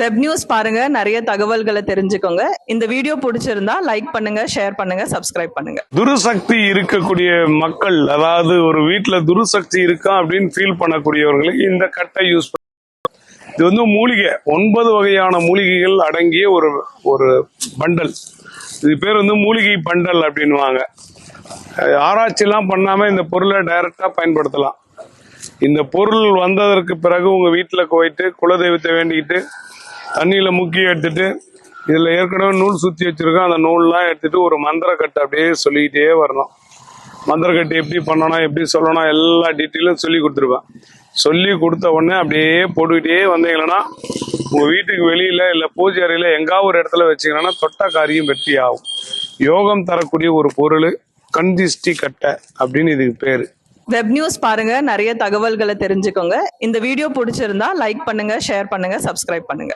Web news பாருங்க, நிறைய தகவல்களை தெரிஞ்சுக்கோங்க. இந்த வீடியோ பிடிச்சிருந்தா லைக் பண்ணுங்க, ஷேர் பண்ணுங்க, சப்ஸ்கிரைப் பண்ணுங்க. துருசக்தி இருக்கக்கூடிய மக்கள், அதாவது ஒரு வீட்டுல துருசக்தி இருக்கா அப்படின்னு ஃபீல் பண்ணக்கூடியவர்களுக்கு இந்த கட்டை யூஸ் பண்ண. இது வந்து மூலிகை, 9 வகையான மூலிகைகள் அடங்கிய ஒரு ஒரு பண்டல். இது பேர் வந்து மூலிகை பண்டல் அப்படின்வாங்க. ஆராய்ச்சிலாம் பண்ணாம இந்த பொருளை டைரக்டா பயன்படுத்தலாம். இந்த பொருள் வந்ததற்கு பிறகு உங்க வீட்டுல போயிட்டு குலதெய்வத்தை வேண்டிக்கிட்டு தண்ணியில முக்கி எடுத்துட்டு, இதுல ஏற்கனவே நூல் சுத்தி வச்சிருக்கோம், அந்த நூல்லாம் எடுத்துட்டு ஒரு மந்திர கட்டு அப்படியே சொல்லிக்கிட்டே வரணும். மந்திர கட்டு எப்படி பண்ணணும், எப்படி சொல்லணும், எல்லா டீட்டெயிலும் சொல்லி கொடுத்துருவேன். சொல்லி கொடுத்த உடனே அப்படியே போட்டுக்கிட்டே வந்தீங்கன்னா உங்க வீட்டுக்கு வெளியில இல்ல பூஜை அறையில எங்காவது ஒரு இடத்துல வச்சீங்கன்னா தொட்ட காரியம் வெற்றி ஆகும். யோகம் தரக்கூடிய ஒரு பொருள் கண்திஷ்டி கட்டை அப்படின்னு இதுக்கு பேரு. வெப் நியூஸ் பாருங்க, நிறைய தகவல்களை தெரிஞ்சுக்கோங்க. இந்த வீடியோ பிடிச்சிருந்தா லைக் பண்ணுங்க, ஷேர் பண்ணுங்க, சப்ஸ்கிரைப் பண்ணுங்க.